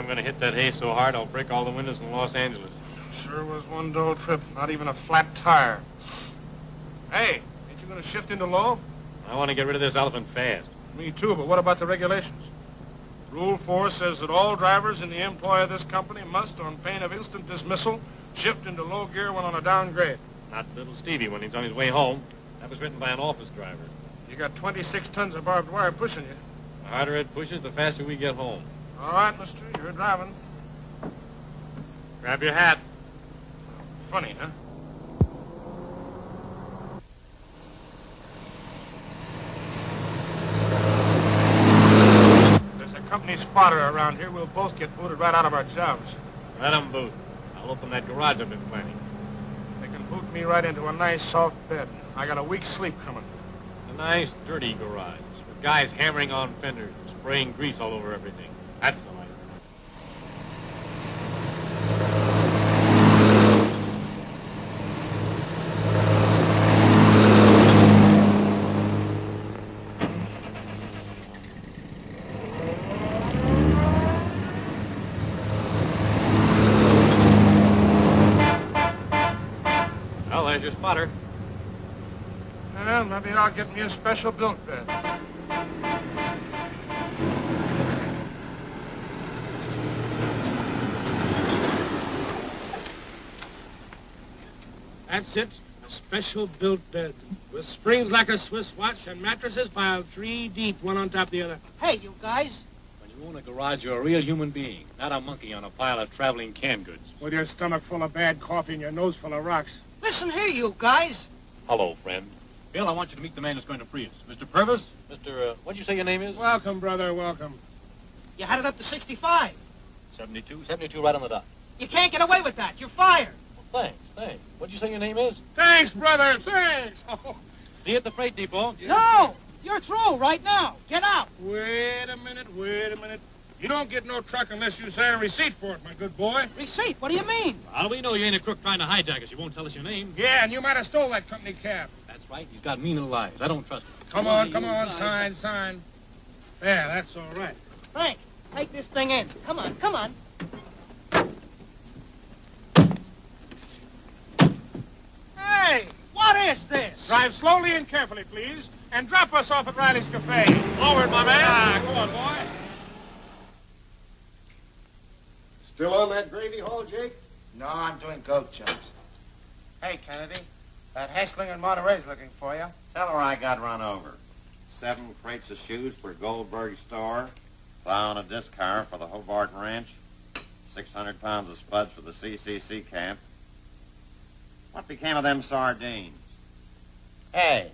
I'm going to hit that hay so hard I'll break all the windows in Los Angeles. Sure was one dull trip. Not even a flat tire. Hey, ain't you going to shift into low? I want to get rid of this elephant fast. Me too, but what about the regulations? Rule 4 says that all drivers in the employ of this company must, on pain of instant dismissal, shift into low gear when on a downgrade. Not little Stevie when he's on his way home. That was written by an office driver. You got 26 tons of barbed wire pushing you. The harder it pushes, the faster we get home. All right, mister, you're driving. Grab your hat. Funny, huh? There's a company spotter around here. We'll both get booted right out of our jobs. Let 'em boot. I'll open that garage I've been planning. They can boot me right into a nice, soft bed. I got a week's sleep coming. A nice, dirty garage with guys hammering on fenders, spraying grease all over everything. That's the life. Well, there's your spotter. Well, maybe I'll get me a special built bed. That's it. A special built bed. With springs like a Swiss watch and mattresses piled 3 deep, one on top of the other. Hey, you guys. When you own a garage, you're a real human being, not a monkey on a pile of traveling canned goods. With your stomach full of bad coffee and your nose full of rocks. Listen here, you guys. Hello, friend. Bill, I want you to meet the man who's going to free us. Mr. Purvis? Mr. What'd you say your name is? Welcome, brother, welcome. You had it up to 65. 72? 72 right on the dot. You can't get away with that. You're fired. Well, thanks. What'd you say your name is? Thanks, brother, thanks. Oh. See you at the freight depot. No, you're through right now. Get out. Wait a minute. You don't get no truck unless you say a receipt for it, my good boy. Receipt? What do you mean? How do we know you ain't a crook trying to hijack us? You won't tell us your name. Yeah, and you might have stole that company cab. That's right. He's got mean little eyes. I don't trust him. Come on, sign. There, that's all right. Frank, take this thing in. Come on. Hey, what is this? Drive slowly and carefully, please, and drop us off at Riley's Cafe. Forward, my man. Go on, boy. Still on that gravy haul, Jake? No, I'm doing goat jumps. Hey, Kennedy, that Hessling in Monterey's looking for you. Tell her I got run over. 7 crates of shoes for Goldberg's store, plowing a disc car for the Hobart Ranch, 600 pounds of spuds for the CCC camp. What became of them sardines? Hey,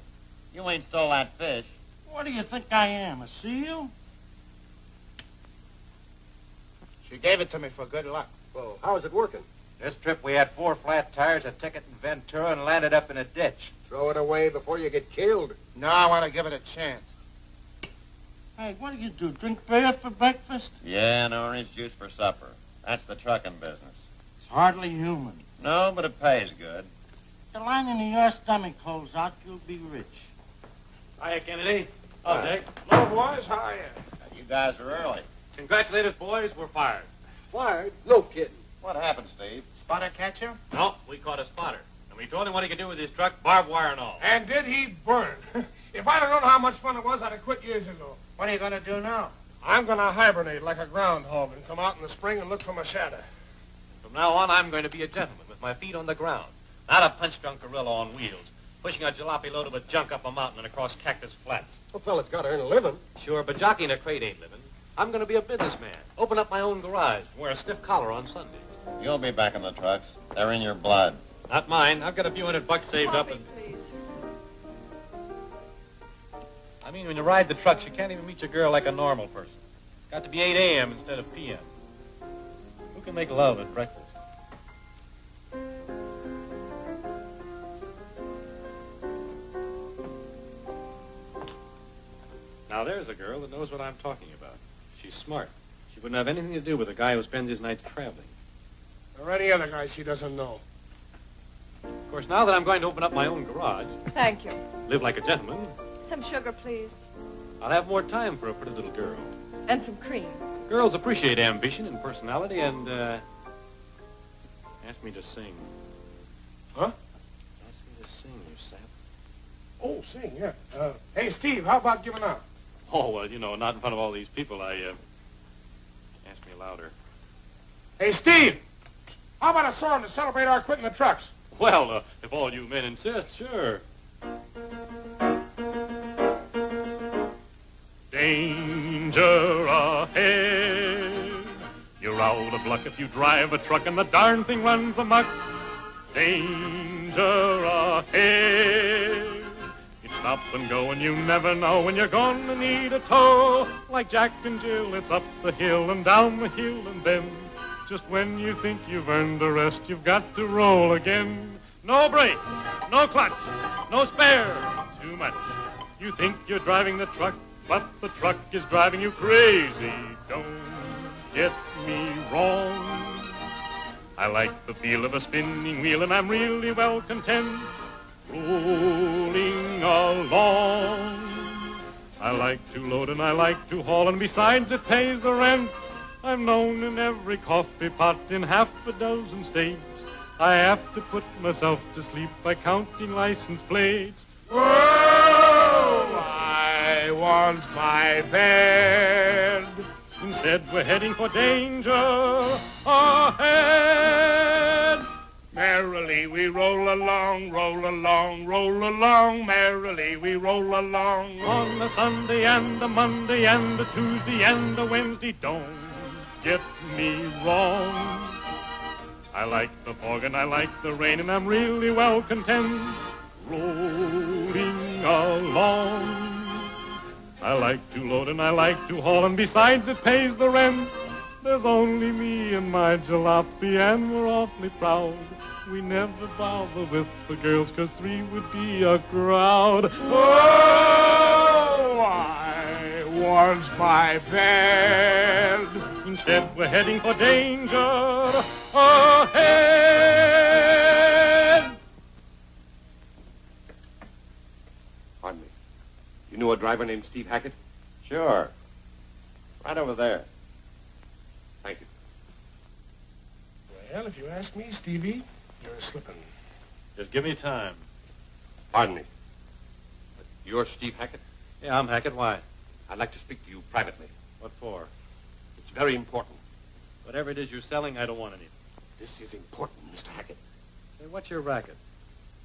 you ain't stole that fish. What do you think I am, a seal? She gave it to me for good luck. Well, how's it working? This trip we had 4 flat tires, a ticket in Ventura, and landed up in a ditch. Throw it away before you get killed. No, I want to give it a chance. Hey, what do you do, drink beer for breakfast? Yeah, and orange juice for supper. That's the trucking business. It's hardly human. No, but it pays good. The lining of your stomach holds out, you'll be rich. Hiya, Kennedy. Oh, Jake. Hello, boys. How are you? You guys are early. Congratulate us, boys. We're fired. Fired? No kidding. What happened, Steve? Spotter catch you? No, we caught a spotter. And we told him what he could do with his truck, barbed wire and all. And did he burn? If I'd have known how much fun it was, I'd have quit years ago. What are you going to do now? I'm going to hibernate like a groundhog and come out in the spring and look for my shadow. From now on, I'm going to be a gentleman with my feet on the ground. Not a punch-drunk gorilla on wheels, pushing a jalopy load of a junk up a mountain and across Cactus Flats. A fella's got to earn a living. Sure, but jockeying a crate ain't living. I'm going to be a businessman. Open up my own garage and wear a stiff collar on Sundays. You'll be back in the trucks. They're in your blood. Not mine. I've got a few $100 saved up. And... please. I mean, when you ride the trucks, you can't even meet your girl like a normal person. It's got to be 8 a.m. instead of p.m. Who can make love at breakfast? Now, there's a girl that knows what I'm talking about. She's smart. She wouldn't have anything to do with a guy who spends his nights traveling. Or any other guy she doesn't know. Of course, now that I'm going to open up my own garage, Thank you. live like a gentleman, Some sugar, please. I'll have more time for a pretty little girl. And some cream. Girls appreciate ambition and personality and, ask me to sing. Huh? Ask me to sing, you sap. Oh, sing, yeah. Hey, Steve, how about giving out? Oh, well, not in front of all these people. Ask me louder. Hey, Steve, how about a song to celebrate our quitting the trucks? Well, if all you men insist, sure. Danger ahead. You're out of luck if you drive a truck and the darn thing runs amok. Danger ahead. You stop and go and you never know when you're gonna need a tow. Like Jack and Jill, it's up the hill and down the hill and then just when you think you've earned the rest, you've got to roll again. No brakes, no clutch, no spare, too much. You think you're driving the truck, but the truck is driving you crazy. Don't get me wrong. I like the feel of a spinning wheel, and I'm really well content rolling along. I like to load and I like to haul, and besides it pays the rent. I'm known in every coffee pot in half a dozen states. I have to put myself to sleep by counting license plates. Whoa, I want my bed. Instead, we're heading for danger ahead. Merrily we roll along, roll along, roll along. Merrily we roll along. On a Sunday and a Monday and a Tuesday and a Wednesday. Don't get me wrong. I like the fog and I like the rain, and I'm really well content rolling along. I like to load and I like to haul, and besides it pays the rent. There's only me and my jalopy, and we're awfully proud. We never bother with the girls, 'cause three would be a crowd. Oh, I want my bed. Instead, we're heading for danger ahead. Pardon me. You knew a driver named Steve Hackett? Sure. Right over there. Thank you. Well, if you ask me, Stevie, you're slipping. Just give me time. Pardon me. But you're Steve Hackett? Yeah, I'm Hackett. Why? I'd like to speak to you privately. What for? It's very important. Whatever it is you're selling, I don't want anything. This is important, Mr. Hackett. Say, what's your racket?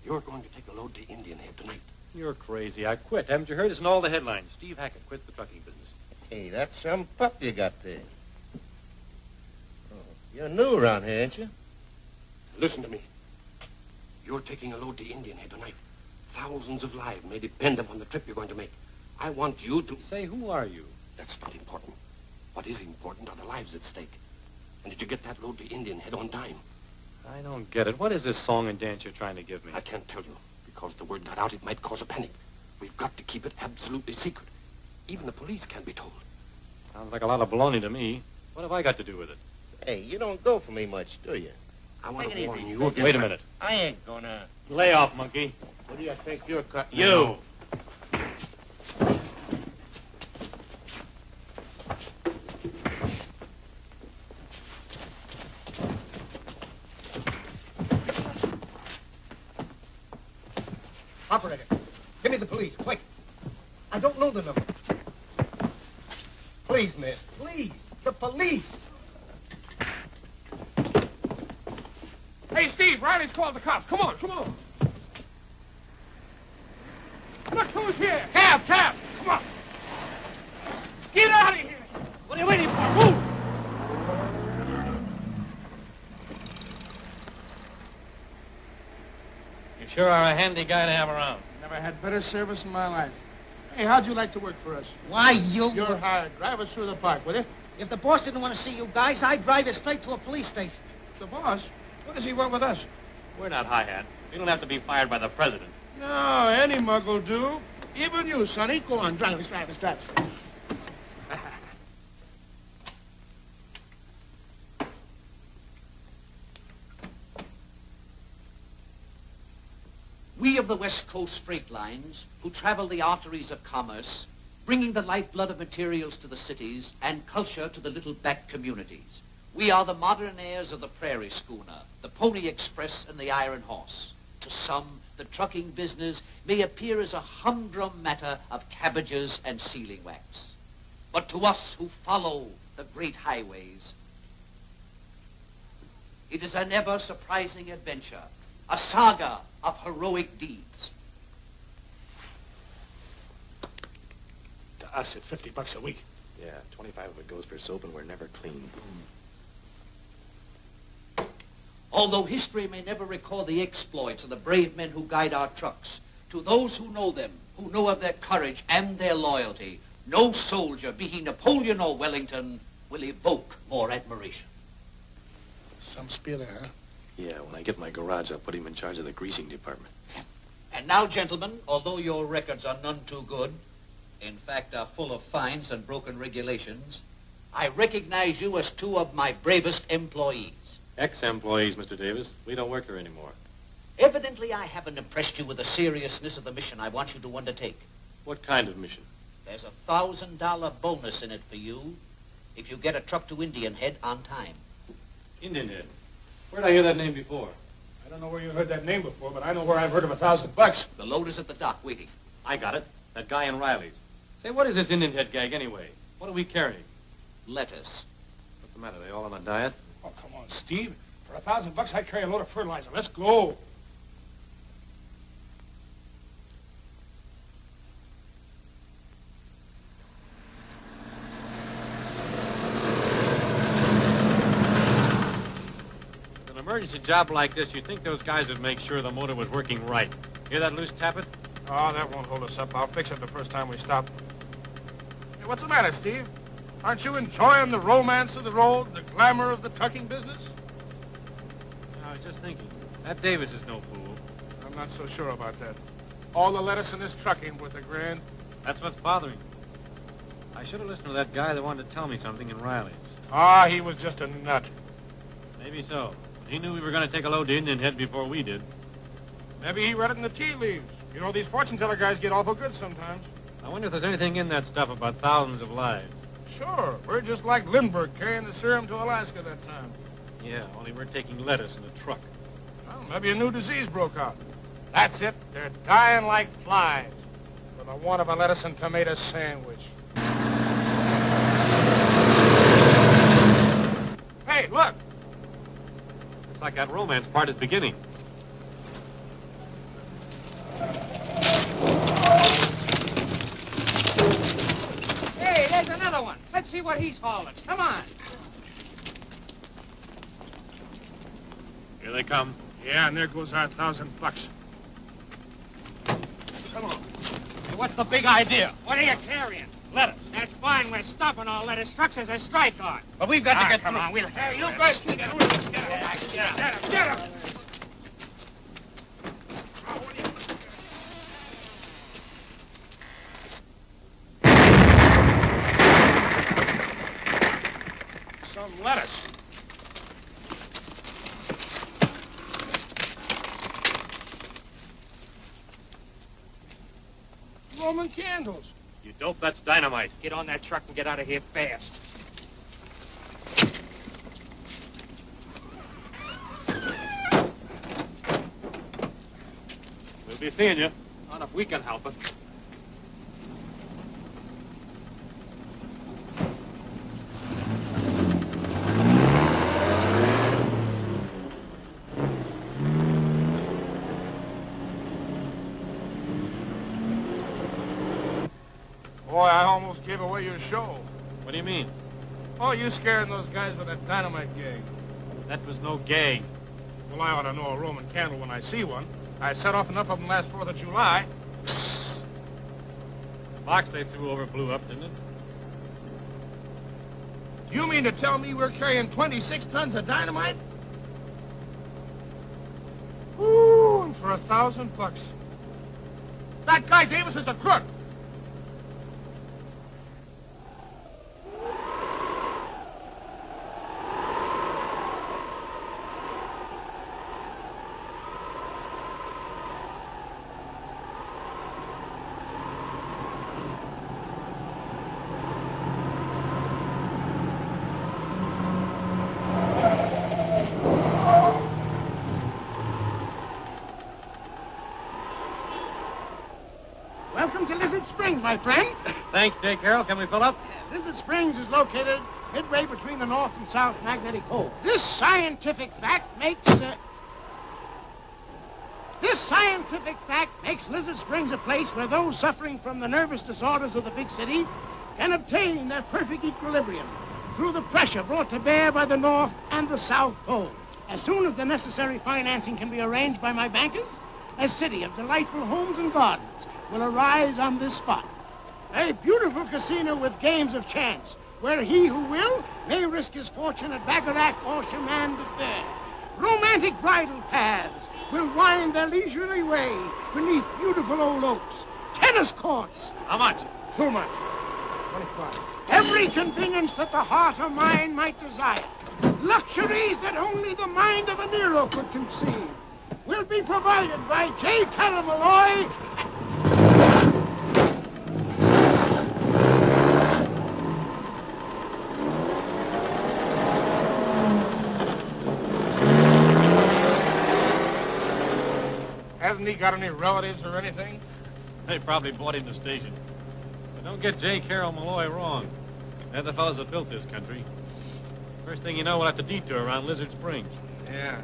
You're going to take a load to Indian Head tonight. You're crazy. I quit. Haven't you heard? It's in all the headlines. Steve Hackett quits the trucking business. Hey, that's some pup you got there. Oh, you're new around here, ain't you? Listen to me. You're taking a load to Indian Head tonight. Thousands of lives may depend upon the trip you're going to make. I want you to... Say, who are you? That's not important. What is important are the lives at stake. And did you get that load to Indian Head on time? I don't get it. What is this song and dance you're trying to give me? I can't tell you. Because the word got out, it might cause a panic. We've got to keep it absolutely secret. Even the police can't be told. Sounds like a lot of baloney to me. What have I got to do with it? Hey, you don't go for me much, do you? I want Take to it warn easy. you against... Wait a minute. I ain't gonna. Lay off, monkey. What do you think you're cutting? You. Operator, give me the police, quick. I don't know the number. Please, miss, please. The police. Hey, Steve, Riley's called the cops. Come on, come on. Look who's here. Cab, come on. Get out of here. What are you waiting for? Move! You sure are a handy guy to have around. Never had better service in my life. Hey, how'd you like to work for us? Why, you... You're hired. Drive us through the park, will you? If the boss didn't want to see you guys, I'd drive you straight to a police station. The boss? What does he want with us? We're not high hat. We don't have to be fired by the president. No, any mug will do. Even you, Sonny. Go on, drive us. We of the West Coast freight lines, who travel the arteries of commerce, bringing the lifeblood of materials to the cities and culture to the little back communities. We are the modern heirs of the prairie schooner, the pony express, and the iron horse. To some, the trucking business may appear as a humdrum matter of cabbages and sealing wax. But to us who follow the great highways, it is an ever-surprising adventure, a saga of heroic deeds. To us, it's $50 a week. Yeah, 25 of it goes for soap, and we're never clean. Although history may never record the exploits of the brave men who guide our trucks, to those who know them, who know of their courage and their loyalty, no soldier, be he Napoleon or Wellington, will evoke more admiration. Some spiller, huh? Yeah, when I get my garage, I'll put him in charge of the greasing department. And now, gentlemen, although your records are none too good, in fact are full of fines and broken regulations, I recognize you as two of my bravest employees. Ex-employees, Mr. Davis. We don't work here anymore. Evidently, I haven't impressed you with the seriousness of the mission I want you to undertake. What kind of mission? There's a $1,000 bonus in it for you if you get a truck to Indian Head on time. Indian Head? Where'd I hear that name before? I don't know where you heard that name before, but I know where I've heard of $1,000. The load is at the dock waiting. I got it. That guy in Riley's. Say, what is this Indian Head gag anyway? What are we carrying? Lettuce. What's the matter? They all on a diet? Oh, come on, Steve. For $1,000, I'd carry a load of fertilizer. Let's go. An emergency job like this, you'd think those guys would make sure the motor was working right. Hear that loose tappet? Oh, that won't hold us up. I'll fix it the first time we stop. Hey, what's the matter, Steve? Aren't you enjoying the romance of the road, the glamour of the trucking business? I was just thinking. That Davis is no fool. I'm not so sure about that. All the lettuce in this truck ain't worth $1,000. That's what's bothering me. I should have listened to that guy that wanted to tell me something in Riley's. Ah, he was just a nut. Maybe so. He knew we were going to take a load to Indian Head before we did. Maybe he read it in the tea leaves. You know, these fortune teller guys get awful good sometimes. I wonder if there's anything in that stuff about thousands of lives. Sure. We're just like Lindbergh carrying the serum to Alaska that time. Yeah, only we're taking lettuce in a truck. Well, maybe a new disease broke out. That's it. They're dying like flies for the want of a lettuce and tomato sandwich. Hey, look. It's like that romance part at the beginning. Hey, there's another one. Let's see what he's hauling. Come on. Here they come. Yeah, and there goes our $1,000. Come on. Hey, what's the big idea? What are you carrying? Lettuce. That's fine. We're stopping all lettuce trucks as a strike on. But we've got to get come on. We'll... Hey, you guys can get him. Get him. Get him. Some lettuce. Roman candles. You dope, that's dynamite. Get on that truck and get out of here fast. We'll be seeing you. Not if we can help it. Boy, I almost gave away your show. What do you mean? Oh, you scaring those guys with that dynamite gag. That was no gag. Well, I ought to know a Roman candle when I see one. I set off enough of them last 4th of July. The box they threw over blew up, didn't it? You mean to tell me we're carrying 26 tons of dynamite? Ooh, and for $1,000. That guy Davis is a crook. my friend. Thanks, J. Carroll. Can we fill up? Lizard Springs is located midway between the North and South Magnetic Poles. This scientific fact makes Lizard Springs a place where those suffering from the nervous disorders of the big city can obtain their perfect equilibrium through the pressure brought to bear by the North and the South Pole. As soon as the necessary financing can be arranged by my bankers, a city of delightful homes and gardens will arise on this spot. A beautiful casino with games of chance, where he who will may risk his fortune at baccarat or chemin de fer. Romantic bridle paths will wind their leisurely way beneath beautiful old oaks. Tennis courts. How much? Too much. 25. Every convenience that the heart or mind might desire. Luxuries that only the mind of a Nero could conceive will be provided by J. Carroll Malloy. Hasn't he got any relatives or anything? They probably bought him the station. But don't get J. Carroll Malloy wrong. They're the fellows that built this country. First thing you know, we'll have to detour around Lizard Springs. Yeah.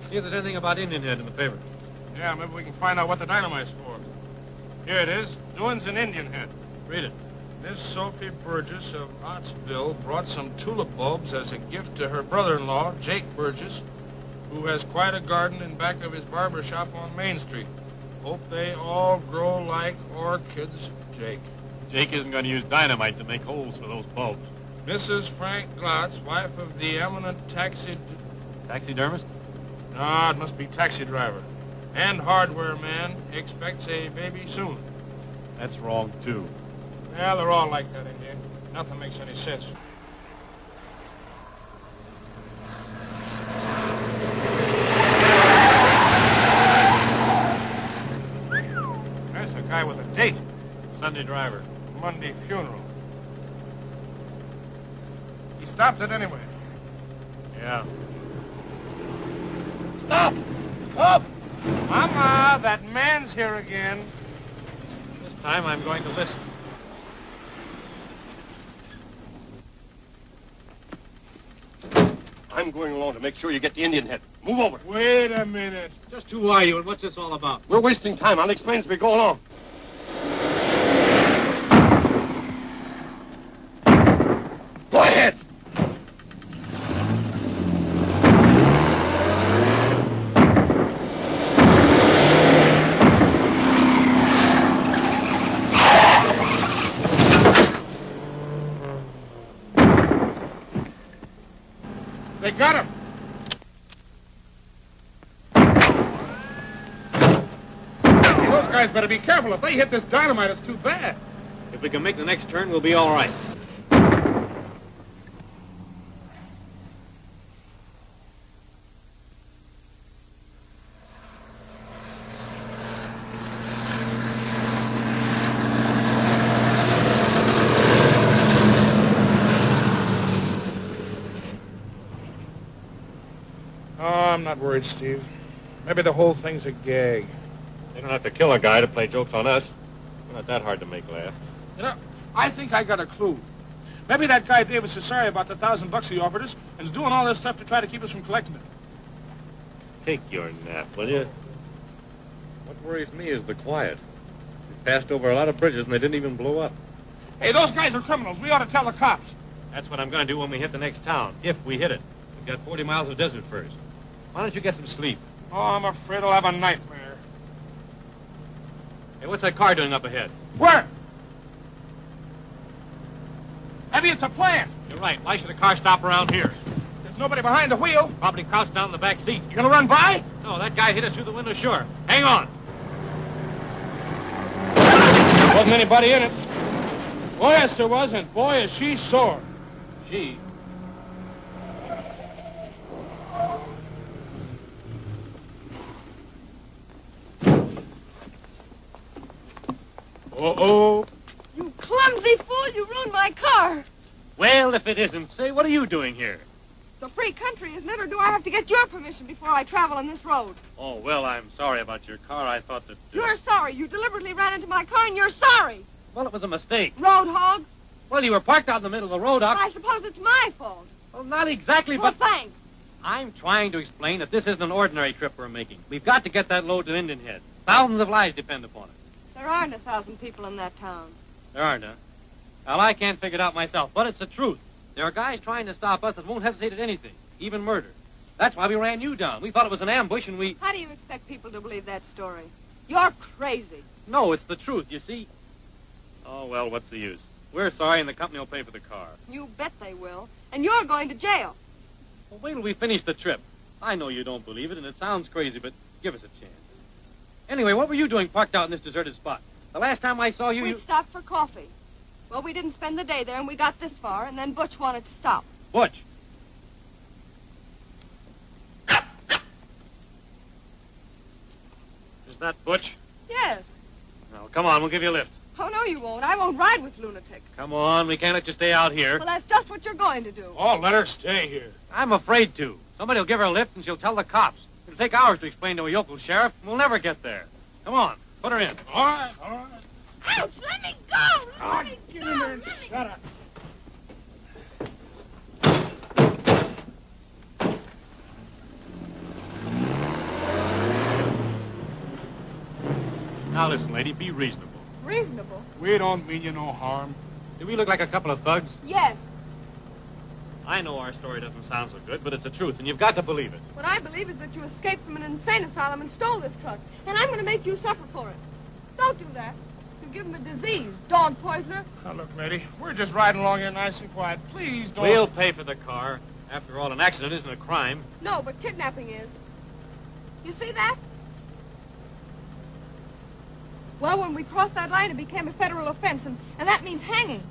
See if there's anything about Indian Head in the paper. Yeah, maybe we can find out what the dynamite's for. Here it is. Doings in Indian Head. Read it. Miss Sophie Burgess of Ottsville brought some tulip bulbs as a gift to her brother-in-law, Jake Burgess, who has quite a garden in back of his barber shop on Main Street. Hope they all grow like orchids, Jake. Jake isn't going to use dynamite to make holes for those bulbs. Mrs. Frank Glotz, wife of the eminent Taxidermist? No, it must be taxi driver. And hardware man, expects a baby soon. That's wrong, too. Yeah, they're all like that in here. Nothing makes any sense. There's a guy with a date. Sunday driver. Monday funeral. He stopped it anyway. Yeah. Stop! Stop! Mama, that man's here again. This time I'm going to listen. I'm going along to make sure you get the Indian Head. Move over. Wait a minute. Just who are you and what's this all about? We're wasting time. I'll explain as we go along. Go ahead. They got him. Those guys better be careful. If they hit this dynamite, it's too bad. If we can make the next turn, we'll be all right. I'm not worried, Steve. Maybe the whole thing's a gag. They don't have to kill a guy to play jokes on us. We're not that hard to make laugh. You know, I think I got a clue. Maybe that guy Davis is sorry about the $1,000 he offered us and is doing all this stuff to try to keep us from collecting it. Take your nap, will you? What worries me is the quiet. We passed over a lot of bridges and they didn't even blow up. Hey, those guys are criminals. We ought to tell the cops. That's what I'm going to do when we hit the next town, if we hit it. We've got 40 miles of desert first. Why don't you get some sleep? Oh, I'm afraid I'll have a nightmare. Hey, what's that car doing up ahead? Where? Maybe it's a plant. You're right. Why should a car stop around here? There's nobody behind the wheel. Probably crouched down in the back seat. You gonna run by? No, that guy hit us through the window, sure. Hang on. There wasn't anybody in it. Oh, yes, there was, and boy, is she sore. She? Uh-oh. You clumsy fool, you ruined my car. Well, if it isn't, say, what are you doing here? It's a free country, isn't it? Or do I have to get your permission before I travel on this road? Oh, well, I'm sorry about your car. I thought that... You're sorry. You deliberately ran into my car, and you're sorry. Well, it was a mistake. Road hog? Well, you were parked out in the middle of the road, Doc. I suppose it's my fault. Well, not exactly, Well, but... thanks. I'm trying to explain that this isn't an ordinary trip we're making. We've got to get that load to Indian Head. Thousands of lives depend upon it. There aren't 1,000 people in that town. There aren't, huh? Well, I can't figure it out myself, but it's the truth. There are guys trying to stop us that won't hesitate at anything, even murder. That's why we ran you down. We thought it was an ambush, and we... How do you expect people to believe that story? You're crazy. No, it's the truth, you see. Oh, well, what's the use? We're sorry, and the company will pay for the car. You bet they will. And you're going to jail. Well, wait till we finish the trip. I know you don't believe it, and it sounds crazy, but give us a chance. Anyway, what were you doing parked out in this deserted spot? The last time I saw you, We'd stopped for coffee. Well, we didn't spend the day there, and we got this far, and then Butch wanted to stop. Butch. Is that Butch? Yes. Now, come on, we'll give you a lift. Oh, no, you won't. I won't ride with lunatics. Come on, we can't let you stay out here. Well, that's just what you're going to do. Oh, let her stay here. I'm afraid to. Somebody will give her a lift, and she'll tell the cops. It'll take hours to explain to a yokel sheriff, and we'll never get there. Come on, put her in. All right, all right. Ouch, let me go! Let me Get go! in there and shut up. Now listen, lady, be reasonable. Reasonable? We don't mean you no harm. Do we look like a couple of thugs? Yes. I know our story doesn't sound so good, but it's the truth, and you've got to believe it. What I believe is that you escaped from an insane asylum and stole this truck, and I'm going to make you suffer for it. Don't do that. You give him a disease, dog poisoner. Now, look, lady, we're just riding along here nice and quiet. Please don't... We'll pay for the car. After all, an accident isn't a crime. No, but kidnapping is. You see that? Well, when we crossed that line, it became a federal offense, and that means hanging.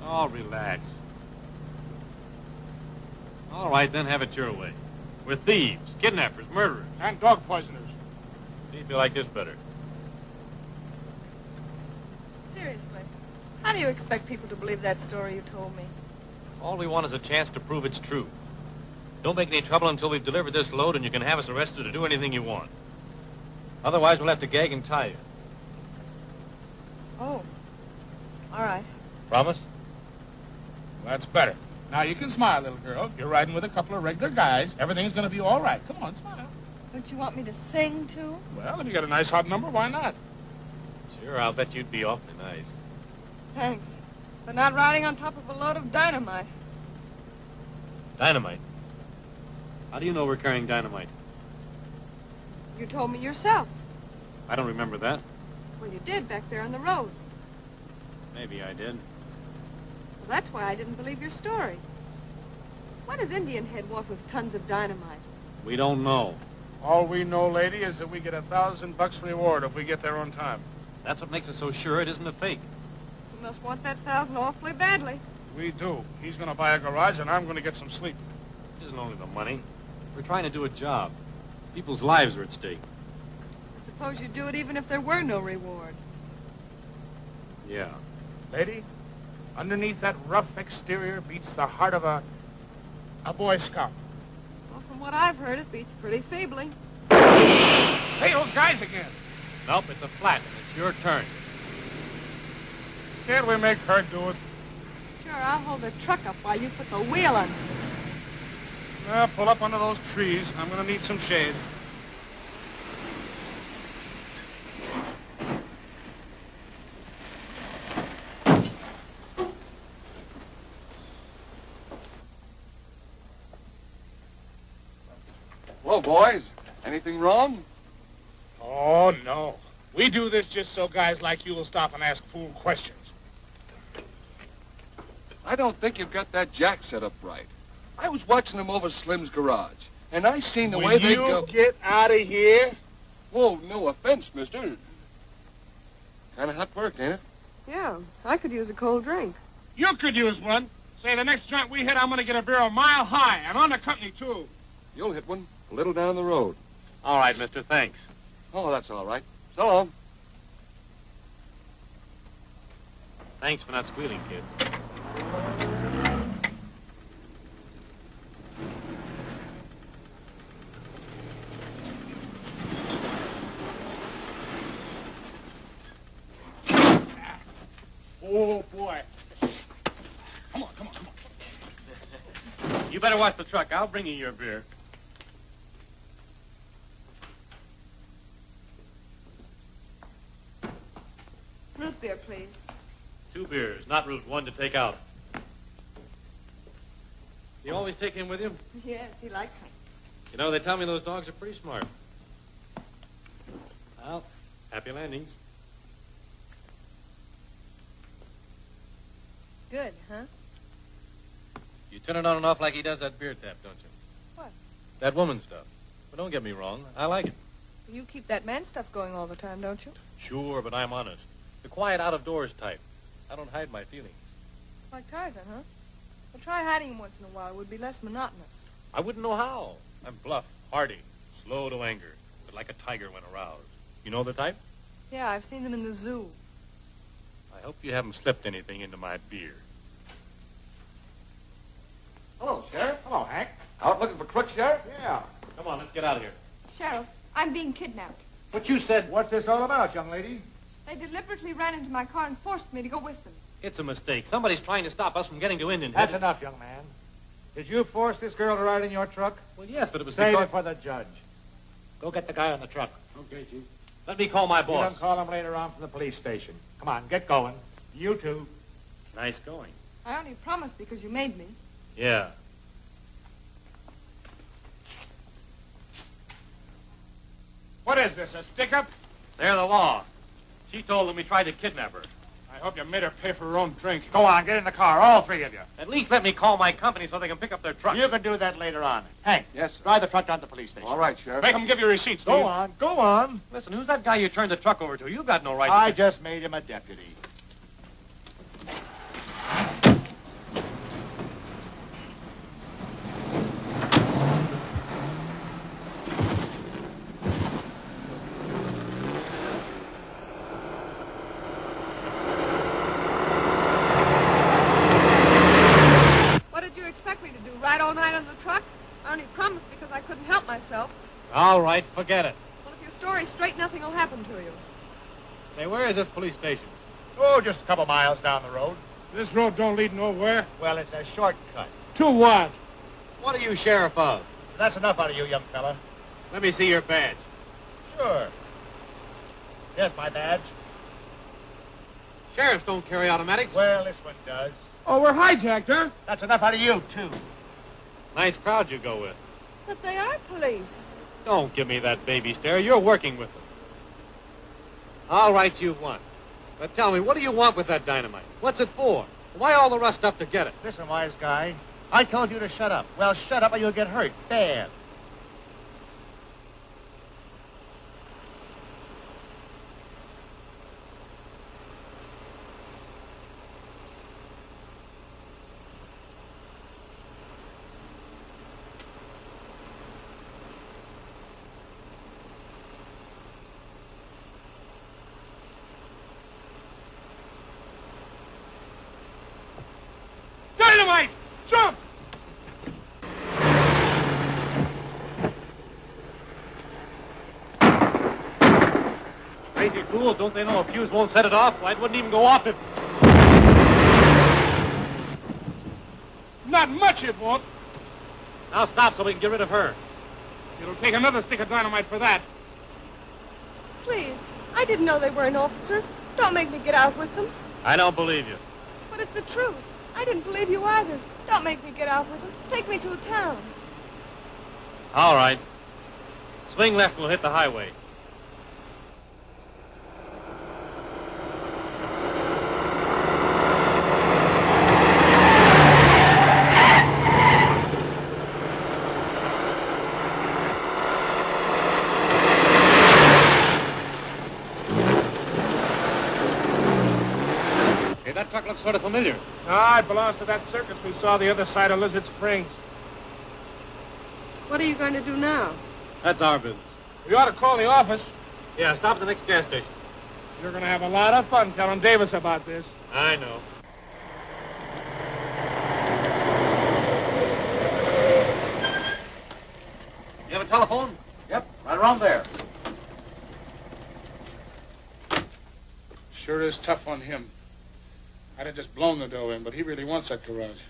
Oh, relax. All right, then, have it your way. We're thieves, kidnappers, murderers. And dog poisoners. Do you feel like this better? Seriously, how do you expect people to believe that story you told me? All we want is a chance to prove it's true. Don't make any trouble until we've delivered this load, and you can have us arrested or do anything you want. Otherwise, we'll have to gag and tie you. Oh. All right. Promise? That's better. Now, you can smile, little girl. You're riding with a couple of regular guys. Everything's going to be all right. Come on, smile. Don't you want me to sing, too? Well, if you got a nice hot number, why not? Sure, I'll bet you'd be awfully nice. Thanks. But not riding on top of a load of dynamite. Dynamite? How do you know we're carrying dynamite? You told me yourself. I don't remember that. Well, you did back there on the road. Maybe I did. Well, that's why I didn't believe your story. What does Indian Head want with tons of dynamite? We don't know. All we know, lady, is that we get $1,000 reward if we get there on time. That's what makes us so sure it isn't a fake. You must want that 1,000 awfully badly. We do. He's going to buy a garage, and I'm going to get some sleep. It isn't only the money. We're trying to do a job. People's lives are at stake. I suppose you'd do it even if there were no reward. Yeah. Lady, underneath that rough exterior beats the heart of a Boy Scout. Well, from what I've heard, it beats pretty feebly. Hey, those guys again. Nope, it's a flat. It's your turn. Can't we make her do it? Sure, I'll hold the truck up while you put the wheel on. Well, pull up under those trees. I'm going to need some shade. Hello, boys. Anything wrong? Oh, no. We do this just so guys like you will stop and ask fool questions. I don't think you've got that jack set up right. I was watching them over Slim's garage, and I seen the way they go... Will you get out of here? Whoa, no offense, mister. Kind of hot work, ain't it? Yeah, I could use a cold drink. You could use one. Say, the next joint we hit, I'm going to get a beer a mile high, and on the company, too. You'll hit one a little down the road. All right, mister, thanks. Oh, that's all right. So long. Thanks for not squealing, kid. better watch the truck. I'll bring you your beer. Root beer, please. 2 beers, not root, 1 to take out. You always take him with you? Yes, he likes me. You know, they tell me those dogs are pretty smart. Well, happy landings. Good, huh? You turn it on and off like he does that beer tap, don't you? What? That woman stuff. But don't get me wrong, I like it. You keep that man stuff going all the time, don't you? Sure, but I'm honest. The quiet out-of-doors type. I don't hide my feelings. Like Tarzan, huh? Well, try hiding him once in a while. It would be less monotonous. I wouldn't know how. I'm bluff, hardy, slow to anger, but like a tiger when aroused. You know the type? Yeah, I've seen them in the zoo. I hope you haven't slipped anything into my beer. Hello, Sheriff. Hello, Hank. Out looking for crooks, Sheriff? Yeah. Come on, let's get out of here. Sheriff, I'm being kidnapped. But you said... What's this all about, young lady? They deliberately ran into my car and forced me to go with them. It's a mistake. Somebody's trying to stop us from getting to Indian That's Head. enough, young man. Did you force this girl to ride in your truck? Well, yes, but it was Save because... it for the judge. Go get the guy on the truck. Okay, Chief. Let me call my You boss. can call him later on from the police station. Come on, get going. You two. Nice going. I only promised because you made me. Yeah. What is this, a stick-up? They're the law. She told them we tried to kidnap her. I hope you made her pay for her own drink. Go on, get in the car, all 3 of you. At least let me call my company so they can pick up their truck. You can do that later on. Hank, Yes, sir. drive the truck down to the police station. All right, Sheriff. Make them give you receipts, Go on, go on. Listen, who's that guy you turned the truck over to? You've got no right I to... just made him a deputy. What did you expect me to do, ride all night on the truck? I only promised because I couldn't help myself. All right, forget it. Well, if your story's straight, nothing will happen to you. Say, where is this police station? Oh, just a couple miles down the road. This road don't lead nowhere. Well, it's a shortcut. To what? What are you sheriff of? That's enough out of you, young fella. Let me see your badge. Sure. Here's my badge. Sheriffs don't carry automatics. Well, this one does. Oh, we're hijacked, huh? That's enough out of you, too. Nice crowd you go with. But they are police. Don't give me that baby stare. You're working with them. All right, you won. But tell me, what do you want with that dynamite? What's it for? Why all the rust up to get it? Listen, wise guy. I told you to shut up. Well, shut up or you'll get hurt. Bad. Dynamite! Jump! Crazy fool, don't they know a fuse won't set it off? Why, it wouldn't even go off if... Not much it won't. Now stop so we can get rid of her. It'll take another stick of dynamite for that. Please, I didn't know they weren't officers. Don't make me get out with them. I don't believe you. But it's the truth. I didn't believe you either. Don't make me get out with them. Take me to a town. All right. Swing left, we'll hit the highway. Hey, that truck looks sort of familiar. Ah, it belongs to that circus we saw the other side of Lizard Springs. What are you going to do now? That's our business. We ought to call the office. Yeah, stop at the next gas station. You're going to have a lot of fun telling Davis about this. I know. You have a telephone? Yep, right around there. Sure is tough on him. I'd have just blown the dough in, but he really wants that garage.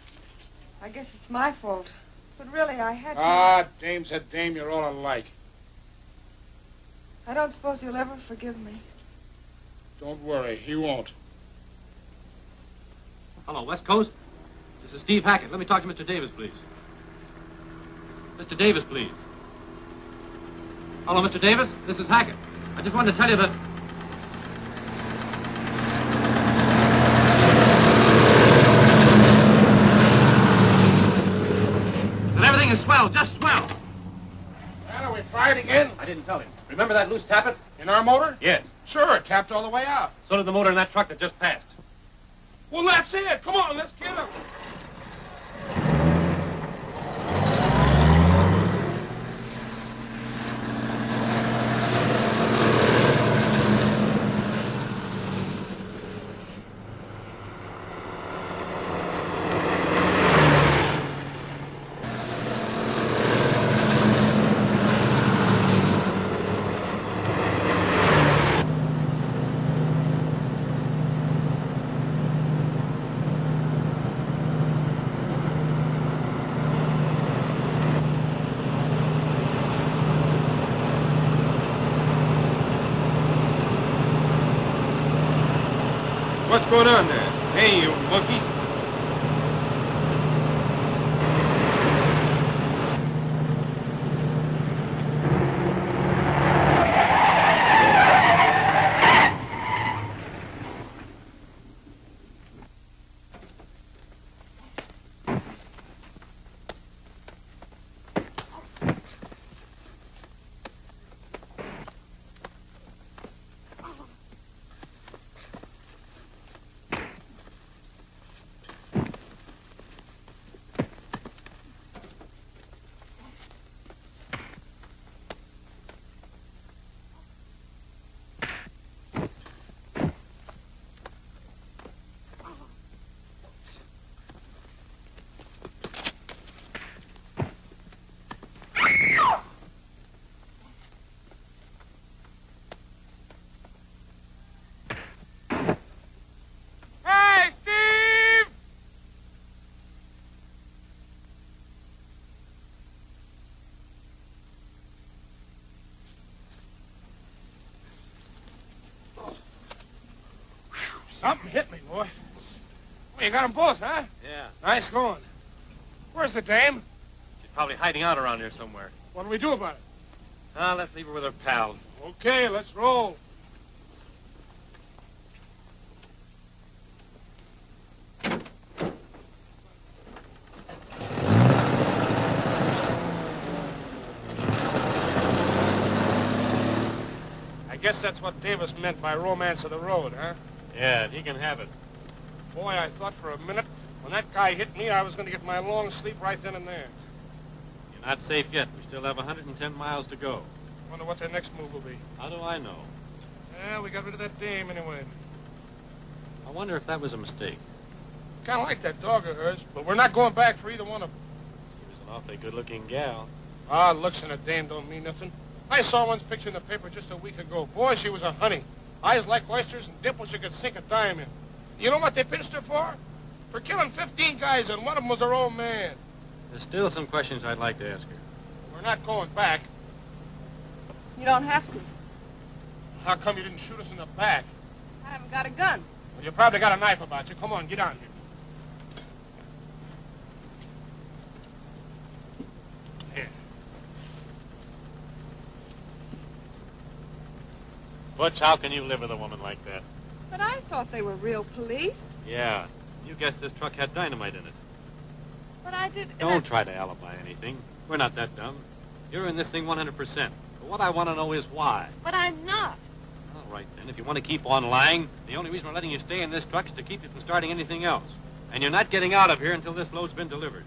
I guess it's my fault. But really, I had to. Ah, dame's a dame. You're all alike. I don't suppose he'll ever forgive me. Don't worry. He won't. Hello, West Coast. This is Steve Hackett. Let me talk to Mr. Davis, please. Mr. Davis, please. Hello, Mr. Davis. This is Hackett. I just wanted to tell you that... that everything is swell, just swell. Well, are we fired again? I didn't tell him. Remember that loose tappet? In our motor? Yes. Sure, it tapped all the way out. So did the motor in that truck that just passed. Well, that's it. Come on, let's get him. What's going on there? Hey, you monkey. Something hit me, boy. Well, you got them both, huh? Yeah. Nice going. Where's the dame? She's probably hiding out around here somewhere. What do we do about it? Let's leave her with her pals. Okay, let's roll. I guess that's what Davis meant by romance of the road, huh? Yeah, he can have it. Boy, I thought for a minute, when that guy hit me, I was going to get my long sleep right then and there. You're not safe yet. We still have 110 miles to go. Wonder what their next move will be. How do I know? Yeah, we got rid of that dame anyway. I wonder if that was a mistake. Kind of like that dog of hers, but we're not going back for either one of them. She was an awfully good-looking gal. Ah, looks in a dame don't mean nothing. I saw one's picture in the paper just a week ago. Boy, she was a honey. Eyes like oysters and dimples you could sink a dime in. You know what they pinched her for? For killing 15 guys, and one of them was her own man. There's still some questions I'd like to ask her. We're not going back. You don't have to. How come you didn't shoot us in the back? I haven't got a gun. Well, you probably got a knife about you. Come on, get on here. Here. Butch, how can you live with a woman like that? But I thought they were real police. Yeah. You guessed this truck had dynamite in it. But I did... Don't try to alibi anything. We're not that dumb. You're in this thing 100%. But what I want to know is why. But I'm not. All right, then. If you want to keep on lying, the only reason we're letting you stay in this truck is to keep you from starting anything else. And you're not getting out of here until this load's been delivered.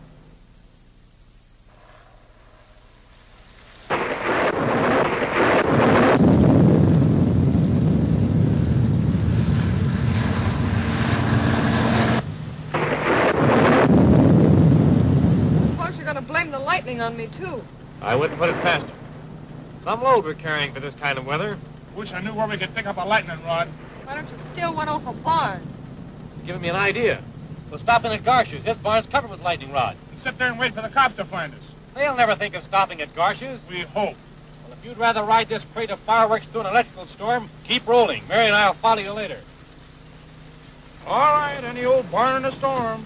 Suppose you're going to blame the lightning on me, too. I wouldn't put it past you. Some load we're carrying for this kind of weather. Wish I knew where we could pick up a lightning rod. Why don't you steal one off a barn? You're giving me an idea. We'll stop in at Garsher's. This barn's covered with lightning rods. And sit there and wait for the cops to find us. They'll never think of stopping at Garcia's. We hope. Well, if you'd rather ride this crate of fireworks through an electrical storm, keep rolling. Mary and I'll follow you later. All right, any old barn in a storm.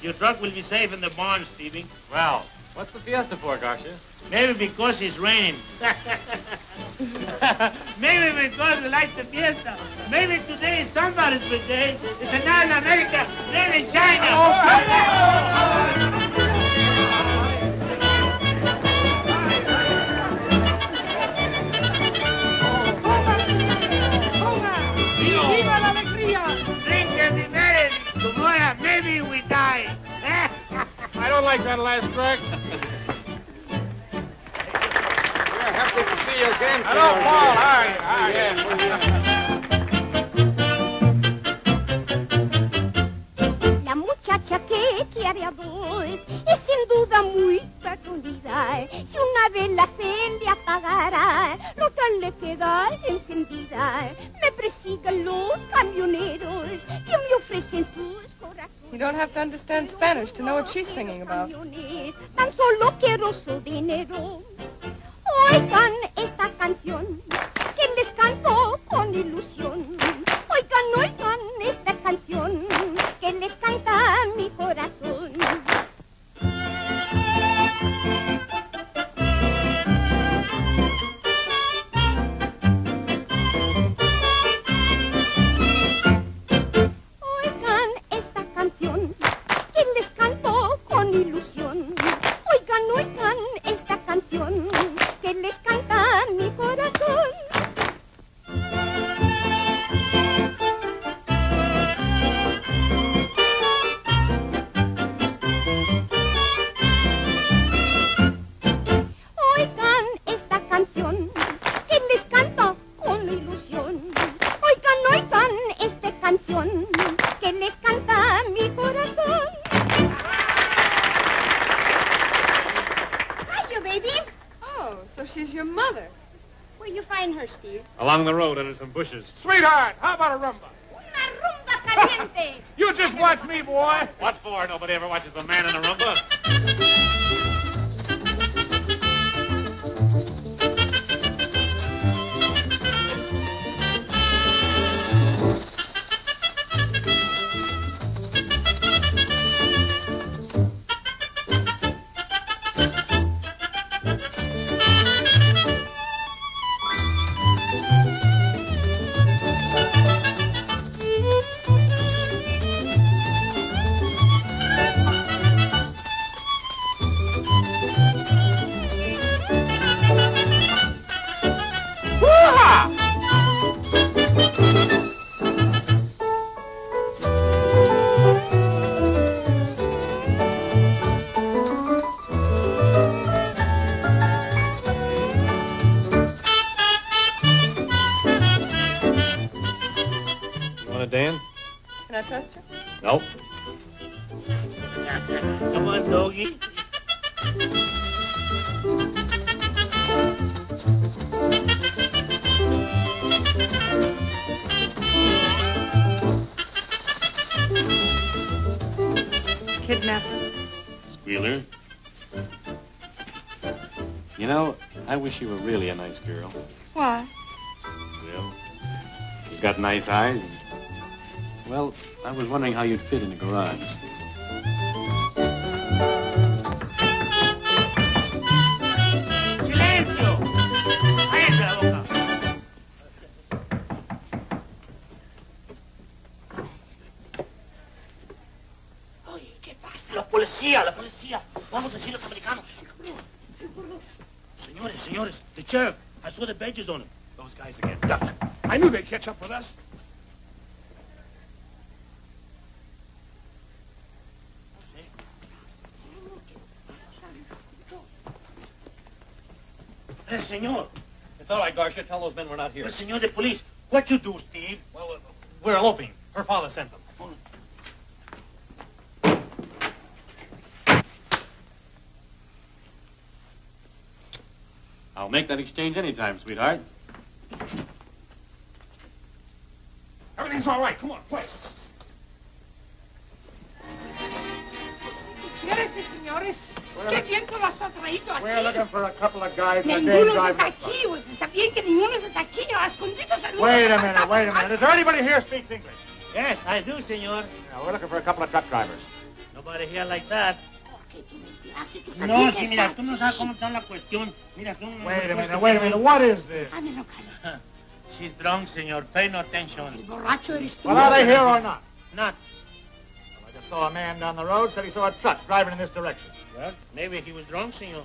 Your truck will be safe in the barn, Stevie. Well, what's the fiesta for, Garcia? Maybe because it's raining. Maybe because we like the fiesta. Maybe today is somebody's birthday. It's a night in America, then in China. ¡Viva la alegría! Drink and be merry. Tomorrow, maybe we die. I don't like that last crack. We're happy to see you again, Hello, Paul. Hi. La muchacha que quiere a Doris es sin duda muy peculiar. Si una vela se le apagara, la otra le queda encendida. Me persiguen los camioneros que me ofrecen sus corazones. You don't have to understand Spanish to know what she's singing about. Tan solo quiero su dinero. Oigan esta canción que les canto con ilusión. Oigan esta canción que les canta mi corazón. Oigan esta canción que les canto con ilusión. Oigan esta canción que les canta mi corazón. Oigan esta canción que les canto con ilusión. Oigan esta canción que les canta mi corazón. Hi, you baby. Oh, so she's your mother. Where'd you find her, Steve? Along the road under some bushes. Sweetheart, how about a rumba? Una rumba caliente. You just watch me, boy. What for? Nobody ever watches the man in the rumba. Dan? Can I trust you? Nope. Come on, doggy. Kidnapper. Squealer. You know, I wish you were really a nice girl. Why? Well, you've got nice eyes. And, well, I was wondering how you'd fit in the garage. Silencio. Cállate la boca. Oye, ¿qué pasa? La policía. Vamos a decir los americanos. Señores, the sheriff. I saw the badges on him. Those guys again. I knew they'd catch up with us. Senor. It's all right, Garcia. Tell those men we're not here. But, senor, the police. What you do, Steve? Well, we're eloping. Her father sent them. I'll make that exchange anytime, sweetheart. Everything's all right. Come on, play. Espérese, señores. ¿Qué viento los ha traído aquí? We're looking for a couple of guys that Ninguno day está driving. aquí. Está bien que ninguno está aquí. A escondidos al Wait a minute. Is there anybody here who speaks English? Yes, I do, senor. Yeah, we're looking for a couple of truck drivers. Nobody here like that. No, si mira, tú no sabes cómo está la cuestión. Mira, tú no... Wait a minute. What is this? She's drunk, senor. Pay no attention. Borracho eres tú. Well, are they here or not? Not. Well, I just saw a man down the road, said he saw a truck driving in this direction. Well, maybe he was drunk, senor.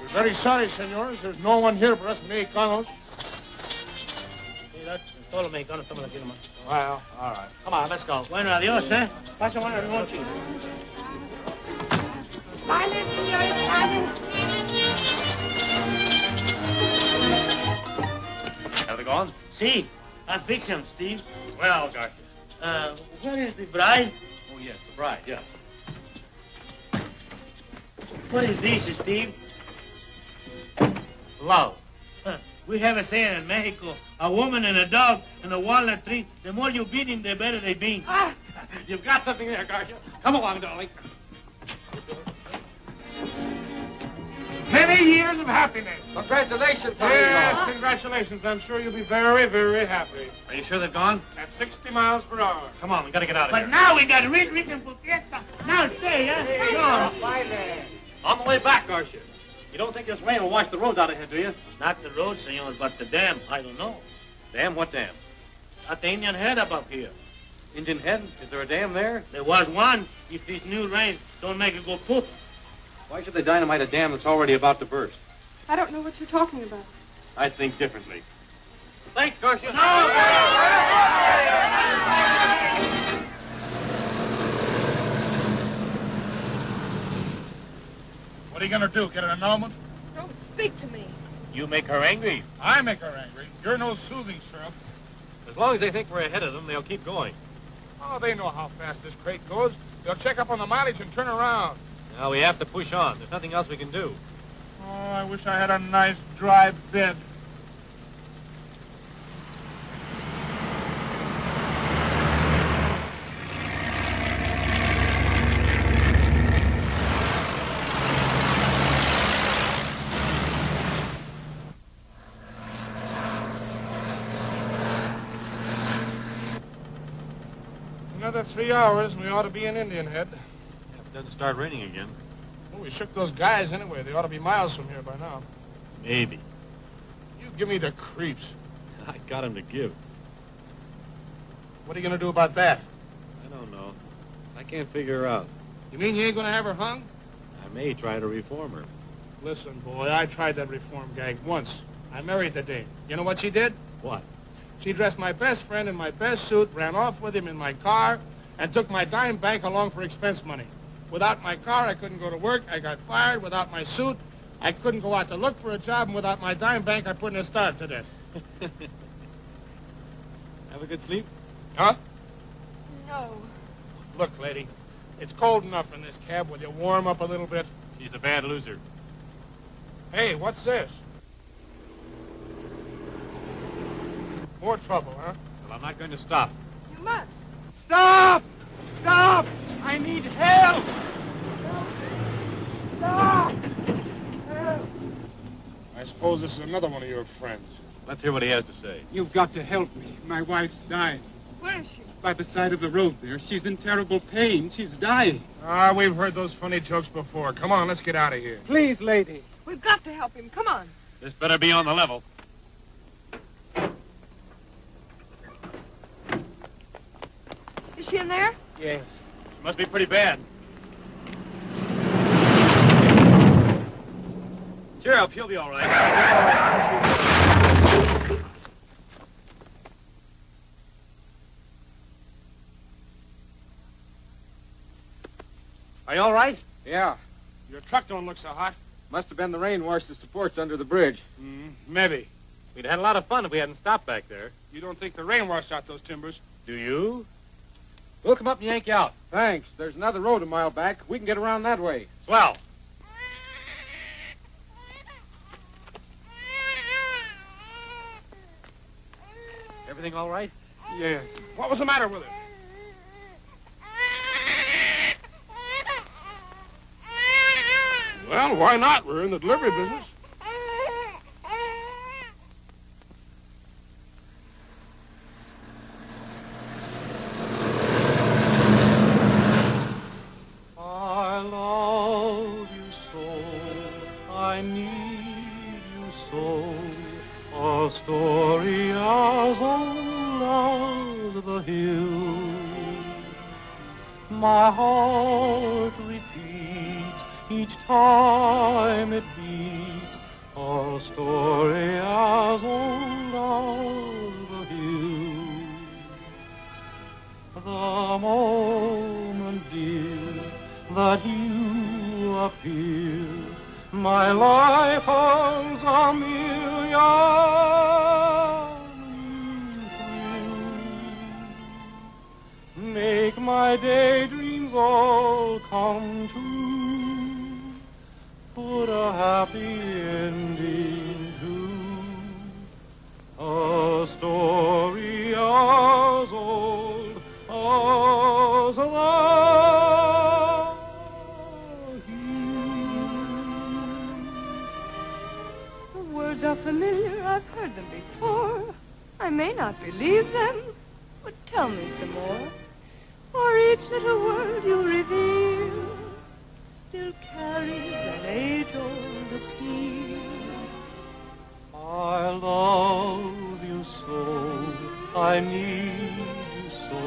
We're very sorry, senors. There's no one here for us Mexicanos. Sí, todos los mexicanos estamos aquí nomás. Well, all right. Come on, let's go. Bueno, adiós, ¿eh? Pasa buenas noches. Vale, señores, vale. Have they gone? See, I'll fix him, Steve. Well, Garcia. Where is the bride? Oh, yes, the bride, yeah. What is this, Steve? Love. We have a saying in Mexico, a woman and a dog and a walnut tree, the more you beat him, the better they be. Ah, you've got something there, Garcia. Come along, darling. Many years of happiness. Congratulations, Yes, congratulations. I'm sure you'll be very, very happy. Are you sure they've gone? At 60 miles per hour. Come on, we gotta get out of But here. now we got a real reason for fiesta. Now stay, eh? Go on. On the way back, Garcia. You don't think this rain will wash the roads out of here, do you? Not the road, senor, but the dam. I don't know. Dam? What dam? At the Indian Head up here. Indian Head? Is there a dam there? There was one. If this new rain don't make it go poof. Why should they dynamite a dam that's already about to burst? I don't know what you're talking about. I think differently. Thanks, Garcia. What are you going to do, get an annulment? Don't speak to me. You make her angry. I make her angry. You're no soothing syrup. As long as they think we're ahead of them, they'll keep going. Oh, they know how fast this crate goes. They'll check up on the mileage and turn around. Now we have to push on. There's nothing else we can do. Oh, I wish I had a nice dry bed. Another 3 hours, and we ought to be in Indian Head. If it doesn't start raining again. Well, we shook those guys anyway. They ought to be miles from here by now. Maybe. You give me the creeps. I got him to give. What are you going to do about that? I don't know. I can't figure her out. You mean you ain't going to have her hung? I may try to reform her. Listen, boy, I tried that reform gag once. I married the dame. You know what she did? What? She dressed my best friend in my best suit, ran off with him in my car, and took my dime bank along for expense money. Without my car, I couldn't go to work. I got fired. Without my suit, I couldn't go out to look for a job. And without my dime bank, I put in a starve to death. Have a good sleep? Huh? No. Look, lady, it's cold enough in this cab. Will you warm up a little bit? She's a bad loser. Hey, what's this? More trouble, huh? Well, I'm not going to stop. You must. Stop! Stop! I need help! Stop! Help! I suppose this is another one of your friends. Let's hear what he has to say. You've got to help me. My wife's dying. Where is she? By the side of the road there. She's in terrible pain. She's dying. Ah, we've heard those funny jokes before. Come on, let's get out of here. Please, lady. We've got to help him. Come on. This better be on the level. Is she in there? Yes. She must be pretty bad. Cheer up, she'll be all right. Are you all right? Yeah. Your truck don't look so hot. Must have been the rain washed the supports under the bridge. Maybe. We'd had a lot of fun if we hadn't stopped back there. You don't think the rain washed out those timbers? Do you? We'll come up and yank you out. Thanks. There's another road a mile back. We can get around that way. Swell. Everything all right? Yes. What was the matter with it? Well, why not? We're in the delivery business. I love you so, I need you so, a story as old as the hill. My heart repeats each time it beats, a story as old as the hill. The moment, dear, that you appear, my life holds a million thrills. Make my daydreams all come true. Put a happy ending to a story as old as the Words are familiar. I've heard them before. I may not believe them, but tell me some more. For each little word you reveal still carries an age-old appeal. I love you so, I need you so.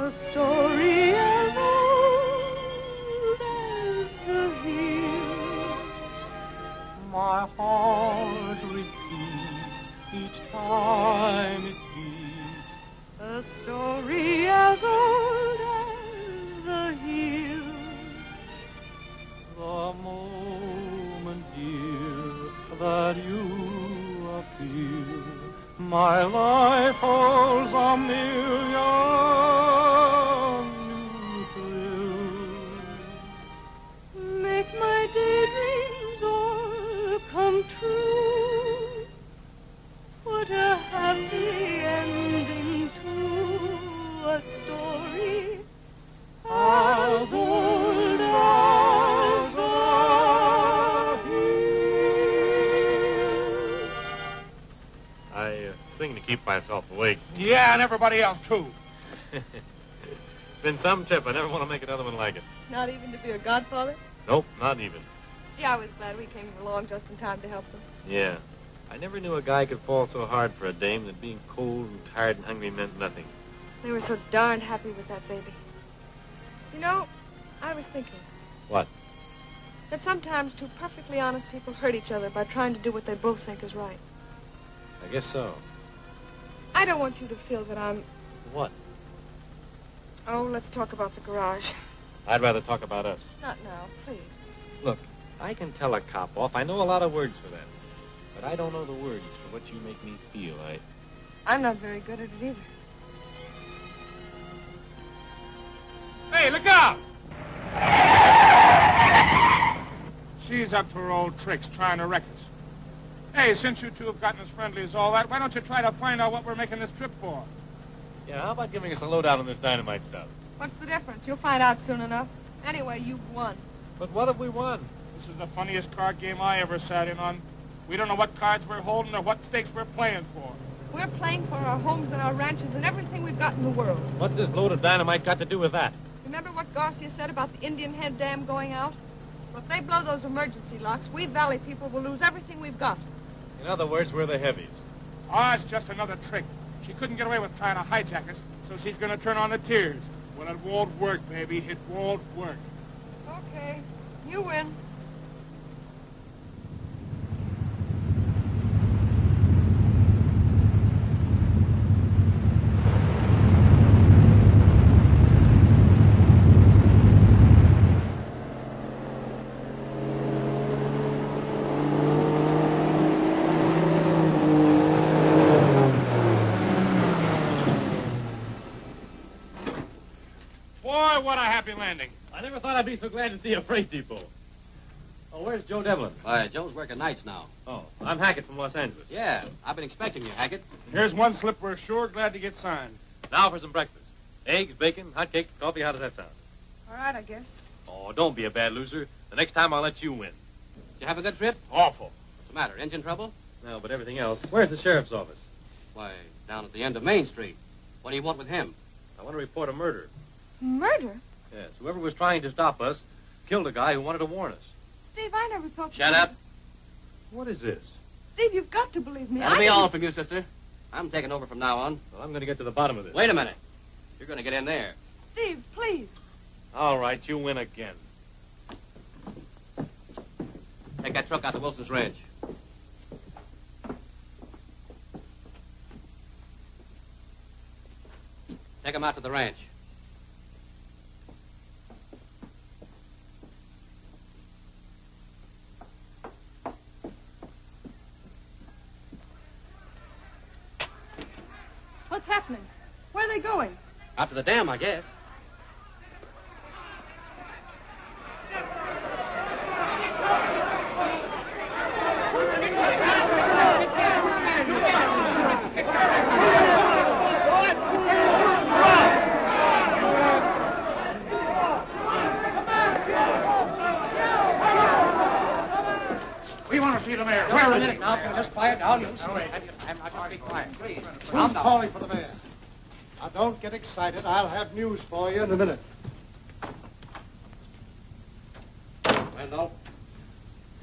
A story as old as the hill. My heart repeats each time it beats, A story as old as the hill. the moment, dear, that you appear, my life holds a million thrills. Make my daydreams all come true. What a happy ending to a story as old as the hills. I sing to keep myself awake. Yeah, and everybody else, too. It's been some trip. I never want to make another one like it. Not even to be a godfather? Nope, not even. Gee, I was glad we came along just in time to help them. Yeah. I never knew a guy could fall so hard for a dame that being cold and tired and hungry meant nothing. They were so darn happy with that baby. You know, I was thinking What? that sometimes two perfectly honest people hurt each other by trying to do what they both think is right. I guess so. I don't want you to feel that I'm... What? Oh, let's talk about the garage. I'd rather talk about us. Not now, please. Look, I can tell a cop off. I know a lot of words for that. But I don't know the words for what you make me feel. I'm not very good at it either. Hey, look out! She's up to her old tricks, trying to wreck us. Hey, since you two have gotten as friendly as all that, why don't you try to find out what we're making this trip for? Yeah, how about giving us a lowdown on this dynamite stuff? What's the difference? You'll find out soon enough. Anyway, you've won. But what have we won? This is the funniest card game I ever sat in on. We don't know what cards we're holding or what stakes we're playing for. We're playing for our homes and our ranches and everything we've got in the world. What's this load of dynamite got to do with that? Remember what Garcia said about the Indian Head Dam going out? Well, if they blow those emergency locks, we valley people will lose everything we've got. In other words, we're the heavies. Ah, it's just another trick. She couldn't get away with trying to hijack us, so she's going to turn on the tears. Well, it won't work, baby. It won't work. Okay, you win. Boy, what a happy landing. I never thought I'd be so glad to see a freight depot. A Oh, where's Joe Devlin? Why, Joe's working nights now. Oh, I'm Hackett from Los Angeles. Yeah, I've been expecting you, Hackett. Here's one slip we're sure glad to get signed. Now for some breakfast. Eggs, bacon, hot cake, coffee. How does that sound? All right, I guess. Oh, don't be a bad loser. The next time I'll let you win. Did you have a good trip? Awful. What's the matter, engine trouble? No, but everything else. Where's the sheriff's office? Why, down at the end of Main Street. What do you want with him? I want to report a murder. Murder? Yes, whoever was trying to stop us killed a guy who wanted to warn us. Steve, I never thought... Shut up. What is this? Steve, you've got to believe me. That'll be all from you, sister. I'm taking over from now on. Well, I'm going to get to the bottom of this. Wait a minute. You're going to get in there. Steve, please. All right, you win again. Take that truck out to Wilson's ranch. Take him out to the ranch. What's happening? Where are they going? Out to the dam, I guess. We want to see the mayor. Wait a minute now. Just quiet down. You'll see. I'm not going to be quiet. Please. Who's calling for the mayor? Now, don't get excited. I'll have news for you in a minute. Randolph,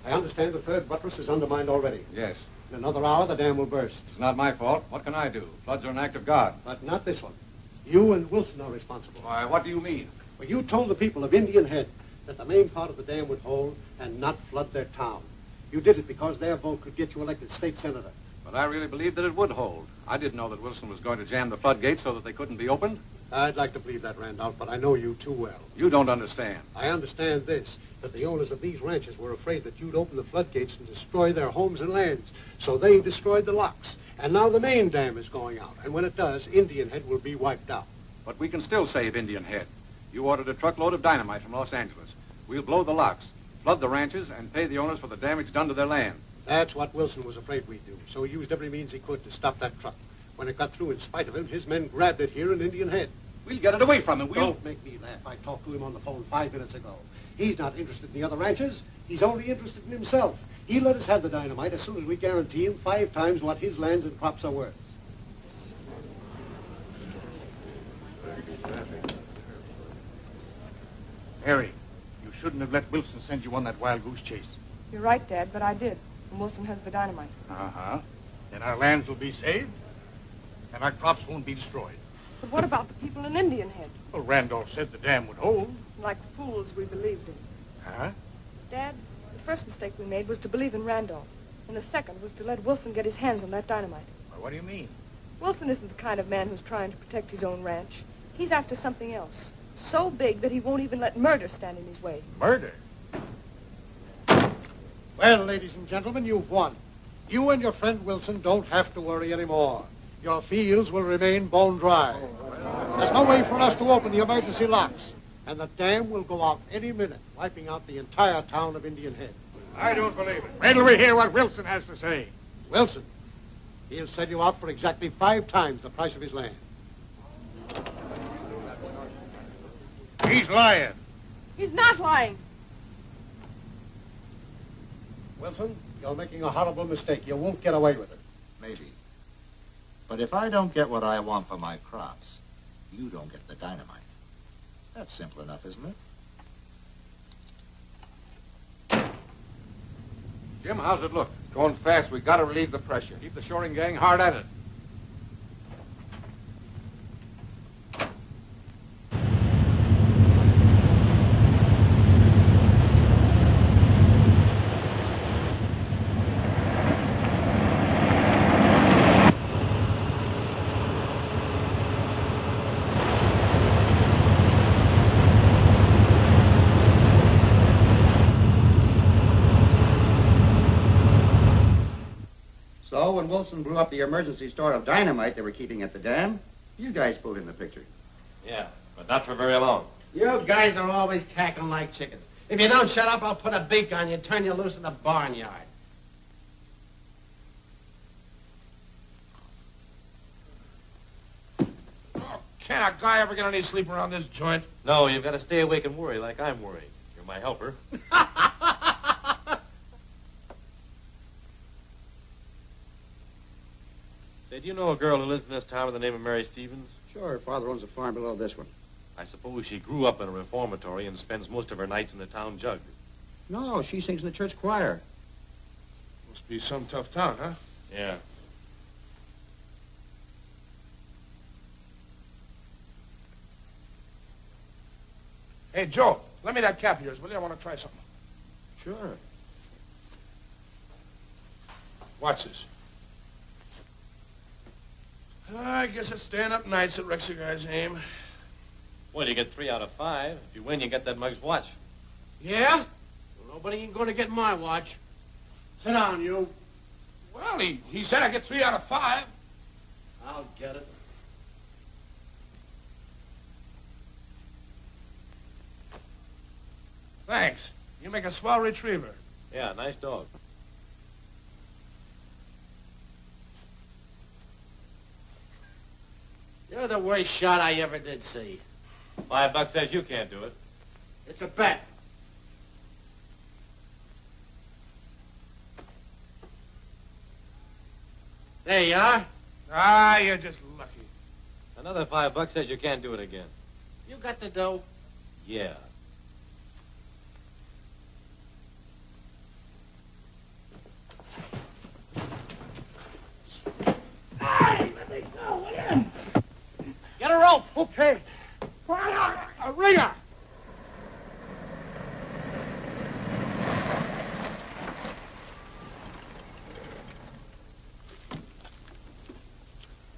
I understand the third buttress is undermined already. Yes. In another hour, the dam will burst. It's not my fault. What can I do? Floods are an act of God. But not this one. You and Wilson are responsible. Why, what do you mean? Well, you told the people of Indian Head that the main part of the dam would hold and not flood their town. You did it because their vote could get you elected state senator. But I really believed that it would hold. I didn't know that Wilson was going to jam the floodgates so that they couldn't be opened. I'd like to believe that, Randolph, but I know you too well. You don't understand. I understand this, that the owners of these ranches were afraid that you'd open the floodgates and destroy their homes and lands. So they destroyed the locks. And now the main dam is going out. And when it does, Indian Head will be wiped out. But we can still save Indian Head. You ordered a truckload of dynamite from Los Angeles. We'll blow the locks, flood the ranches, and pay the owners for the damage done to their land. That's what Wilson was afraid we'd do. So he used every means he could to stop that truck. When it got through in spite of him, his men grabbed it here in Indian Head. We'll get it away from him. Don't make me laugh. I talked to him on the phone 5 minutes ago. He's not interested in the other ranches. He's only interested in himself. He'll let us have the dynamite as soon as we guarantee him 5 times what his lands and crops are worth. Harry, you shouldn't have let Wilson send you on that wild goose chase. You're right, Dad, but I did. And Wilson has the dynamite. Uh-huh. Then our lands will be saved, and our crops won't be destroyed. But what about the people in Indian Head? Well, Randolph said the dam would hold. Like fools, we believed him. Huh? Dad, the first mistake we made was to believe in Randolph. And the second was to let Wilson get his hands on that dynamite. Well, what do you mean? Wilson isn't the kind of man who's trying to protect his own ranch. He's after something else. So big that he won't even let murder stand in his way. Murder? Well, ladies and gentlemen, you've won. You and your friend Wilson don't have to worry anymore. Your fields will remain bone dry. There's no way for us to open the emergency locks. And the dam will go out any minute, wiping out the entire town of Indian Head. I don't believe it. Wait till we hear what Wilson has to say. Wilson, he'll sell you out for exactly 5 times the price of his land. He's lying. He's not lying. Wilson, you're making a horrible mistake. You won't get away with it. Maybe. But if I don't get what I want for my crops, you don't get the dynamite. That's simple enough, isn't it? Jim, how's it look? Going fast. We got to relieve the pressure. Keep the shoring gang hard at it. So when Wilson blew up the emergency store of dynamite they were keeping at the dam, you guys pulled in the picture. Yeah, but not for very long. You guys are always cackling like chickens. If you don't shut up, I'll put a beak on you and turn you loose in the barnyard. Can't a guy ever get any sleep around this joint? No, you've got to stay awake and worry like I'm worrying. You're my helper. Say, do you know a girl who lives in this town with the name of Mary Stevens? Sure, her father owns a farm below this one. I suppose she grew up in a reformatory and spends most of her nights in the town jug. No, she sings in the church choir. Must be some tough town, huh? Yeah. Hey, Joe, lend me that cap of yours, will you? I want to try something. Sure. Watch this. I guess it's staying up nights that wrecks a guy's aim. Well, you get 3 out of 5. If you win, you get that mug's watch. Yeah? Well, nobody ain't going to get my watch. Sit down, you. Well, he said I get 3 out of 5. I'll get it. Thanks. You make a swell retriever. Yeah, nice dog. You're the worst shot I ever did see. $5 says you can't do it. It's a bet. There you are. Ah, you're just lucky. Another $5 says you can't do it again. You got the dough. Yeah. Hey, let me go, will you? Get a rope. Okay. A ringer.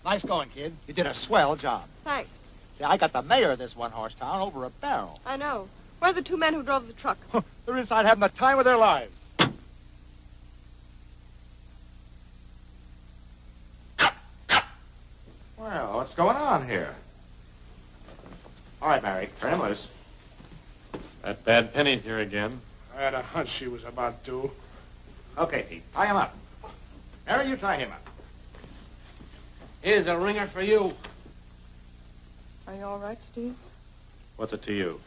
Nice going, kid. You did a swell job. Thanks. See, I got the mayor of this one-horse town over a barrel. I know. Where are the 2 men who drove the truck? They're inside having the time of their lives. Well, what's going on here? All right, Mary, turn him loose. That bad Penny's here again. I had a hunch she was about due. Okay, Pete, tie him up. Mary, you tie him up. Here's a ringer for you. Are you all right, Steve? What's it to you?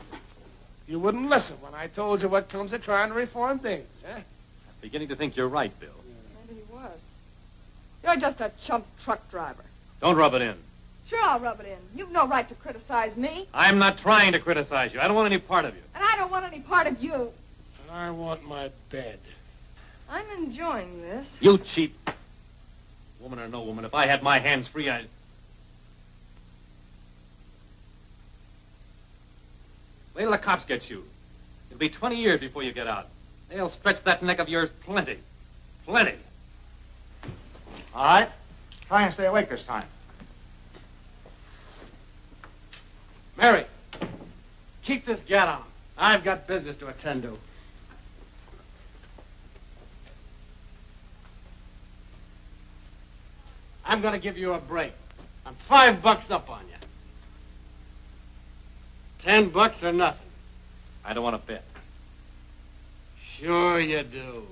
You wouldn't listen when I told you what comes of trying to reform things, huh? I'm beginning to think you're right, Bill. Maybe he was. You're just a chump truck driver. Don't rub it in. Sure, I'll rub it in. You've no right to criticize me. I'm not trying to criticize you. I don't want any part of you. And I don't want any part of you. And I want my bed. I'm enjoying this. You cheat. Woman or no woman, if I had my hands free, I'd... Wait till the cops get you. It'll be 20 years before you get out. They'll stretch that neck of yours plenty. Plenty. All right. Try and stay awake this time. Mary, keep this gat on. I've got business to attend to. I'm going to give you a break. I'm $5 up on you. $10 or nothing. I don't want to bet. Sure you do.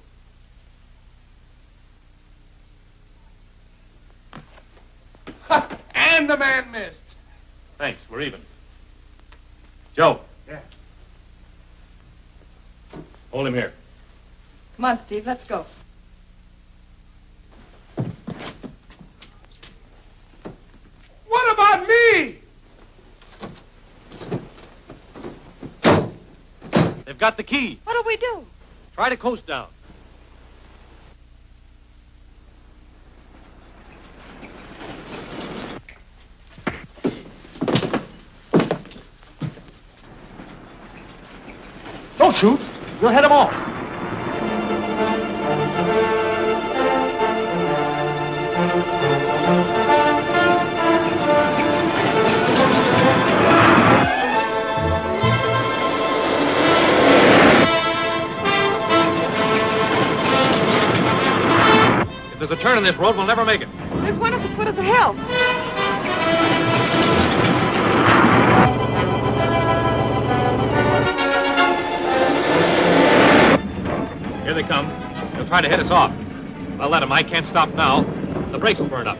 And the man missed. Thanks, we're even. Joe. Yeah. Hold him here. Come on, Steve, let's go. What about me? They've got the key. What'll we do? Try to coast down. Don't shoot. You'll head them off. If there's a turn in this road, we'll never make it. There's one at the foot of the hill. try to hit us off. I'll let him. I can't stop now. The brakes will burn up.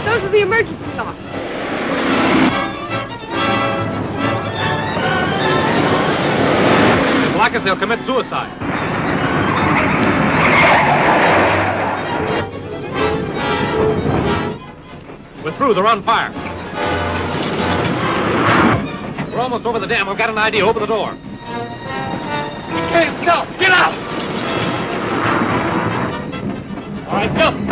Those are the emergency locks. If they block us, they'll commit suicide. We're through. They're on fire. We're almost over the dam. I've got an idea. Open the door. We can't stop. Get out! All right, jump.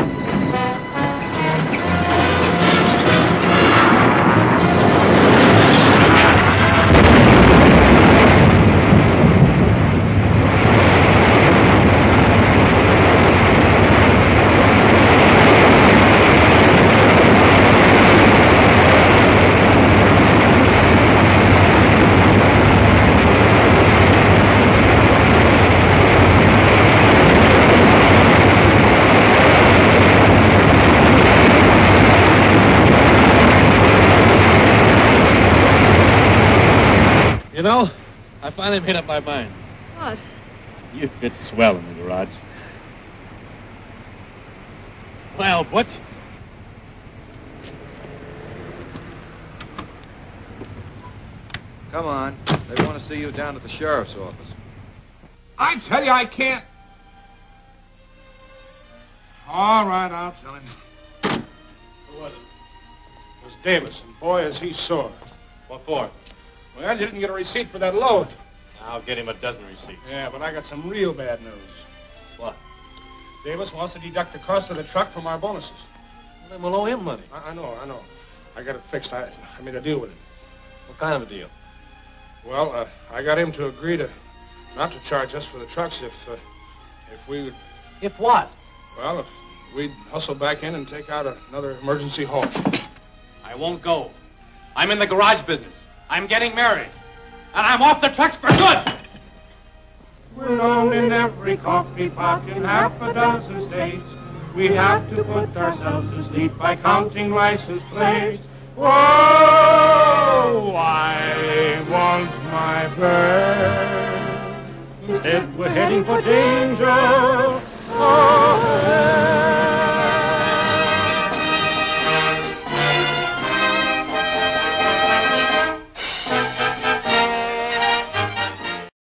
You know, I finally made up my mind. What? You fit swell in the garage. Well, Butch. Come on. They want to see you down at the sheriff's office. I tell you, I can't. All right, I'll tell him. Who was it? It was Davis, and boy, is he sore. What for? Well, you didn't get a receipt for that load. I'll get him a dozen receipts. Yeah, but I got some real bad news. What? Davis wants to deduct the cost of the truck from our bonuses. Well, then we'll owe him money. I know. I got it fixed. I made a deal with him. What kind of a deal? Well, I got him to agree to not to charge us for the trucks if we would... If what? Well, if we'd hustle back in and take out another emergency haul. I won't go. I'm in the garage business. I'm getting married. And I'm off the trucks for good! We're known in every coffee pot in half a dozen states. We have to put ourselves to sleep by counting license plates. Whoa, I want my bird. Instead, we're heading for danger. Oh,